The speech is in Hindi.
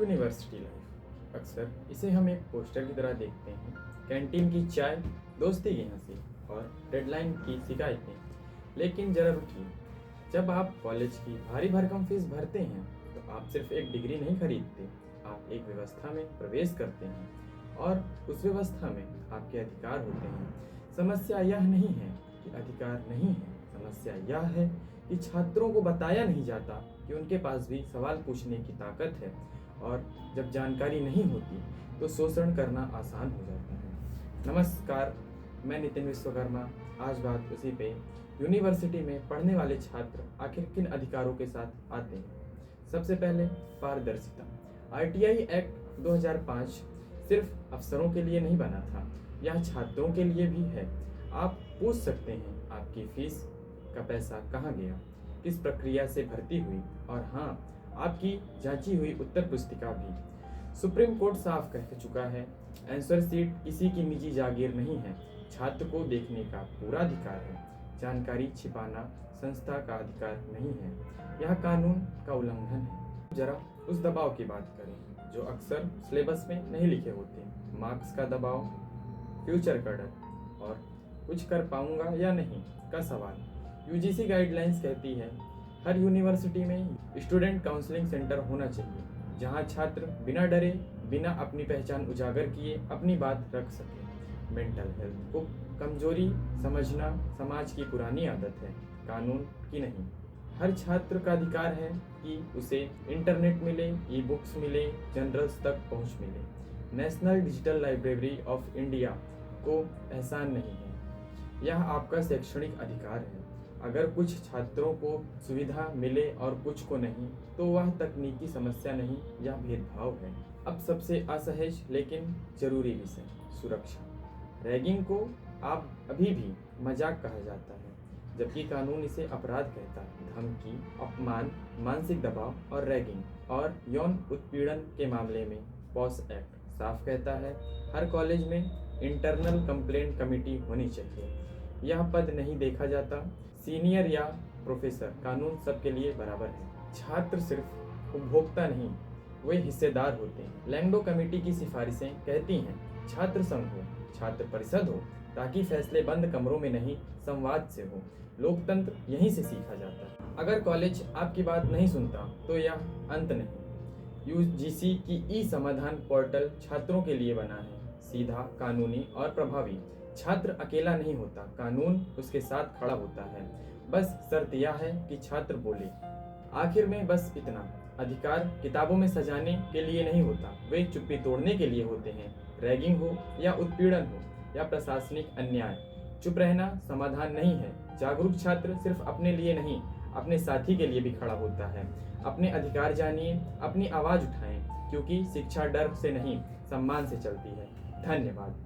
यूनिवर्सिटी लाइफ अक्सर इसे हम एक पोस्टर की तरह देखते हैं। कैंटीन की चाय, दोस्ती की हंसी और डेडलाइन की शिकायतें। लेकिन जरा रुकिए, जब आप कॉलेज की भारी भरकम फीस भरते हैं तो आप सिर्फ एक डिग्री नहीं खरीदते, आप एक व्यवस्था में प्रवेश करते हैं और उस व्यवस्था में आपके अधिकार होते हैं। समस्या यह नहीं है कि अधिकार नहीं है, समस्या यह है कि छात्रों को बताया नहीं जाता कि उनके पास भी सवाल पूछने की ताकत है, और जब जानकारी नहीं होती तो शोषण करना आसान हो जाता है। नमस्कार, मैं नितिन विश्वकर्मा। आज बात उसी पे, यूनिवर्सिटी में पढ़ने वाले छात्र आखिर किन अधिकारों के साथ आते हैं। सबसे पहले पारदर्शिता। आरटीआई एक्ट 2005 सिर्फ अफसरों के लिए नहीं बना था, यह छात्रों के लिए भी है। आप पूछ सकते हैं आपकी फीस का पैसा कहाँ गया, किस प्रक्रिया से भर्ती हुई, और हाँ, आपकी जांची हुई उत्तर पुस्तिका भी। सुप्रीम कोर्ट साफ कह चुका है, आंसर शीट किसी की निजी जागीर नहीं है, छात्र को देखने का पूरा अधिकार है। जानकारी छिपाना संस्था का अधिकार नहीं है, यह कानून का उल्लंघन है। जरा उस दबाव की बात करें जो अक्सर सिलेबस में नहीं लिखे होते। मार्क्स का दबाव, फ्यूचर का डर और कुछ कर पाऊंगा या नहीं का सवाल। यूजीसी गाइडलाइंस कहती है हर यूनिवर्सिटी में स्टूडेंट काउंसलिंग सेंटर होना चाहिए, जहां छात्र बिना डरे, बिना अपनी पहचान उजागर किए अपनी बात रख सके। मेंटल हेल्थ को कमजोरी समझना समाज की पुरानी आदत है, कानून की नहीं। हर छात्र का अधिकार है कि उसे इंटरनेट मिले, ई बुक्स मिले, जर्नल्स तक पहुंच मिले। National digital library of India को एहसान नहीं है, यह आपका शैक्षणिक अधिकार है। अगर कुछ छात्रों को सुविधा मिले और कुछ को नहीं, तो वह तकनीकी समस्या नहीं, यह भेदभाव है। अब सबसे असहज लेकिन जरूरी विषय, सुरक्षा। रैगिंग को आप अभी भी मजाक कहा जाता है, जबकि कानून इसे अपराध कहता है। धमकी, अपमान, मानसिक दबाव और रैगिंग और यौन उत्पीड़न के मामले में पॉस एक्ट साफ कहता है हर कॉलेज में इंटरनल कंप्लेंट कमेटी होनी चाहिए। यह पद नहीं देखा जाता, सीनियर या प्रोफेसर, कानून सबके लिए बराबर है। छात्र सिर्फ उपभोक्ता नहीं, वे हिस्सेदार होते हैं। लैंगडो कमेटी की सिफारिशें कहती हैं छात्र संघ हो, छात्र परिषद हो, ताकि फैसले बंद कमरों में नहीं, संवाद से हो। लोकतंत्र यहीं से सीखा जाता है। अगर कॉलेज आपकी बात नहीं सुनता तो यह अंत नहीं। यूजीसी की ई समाधान पोर्टल छात्रों के लिए बना है, सीधा, कानूनी और प्रभावी। छात्र अकेला नहीं होता, कानून उसके साथ खड़ा होता है। बस शर्त यह है कि छात्र बोले। आखिर में बस इतना, अधिकार किताबों में सजाने के लिए नहीं होता, वे चुप्पी तोड़ने के लिए होते हैं। रैगिंग हो या उत्पीड़न हो या प्रशासनिक अन्याय, चुप रहना समाधान नहीं है। जागरूक छात्र सिर्फ अपने लिए नहीं, अपने साथी के लिए भी खड़ा होता है। अपने अधिकार जानिए, अपनी आवाज उठाएं, क्योंकि शिक्षा डर से नहीं, सम्मान से चलती है। धन्यवाद।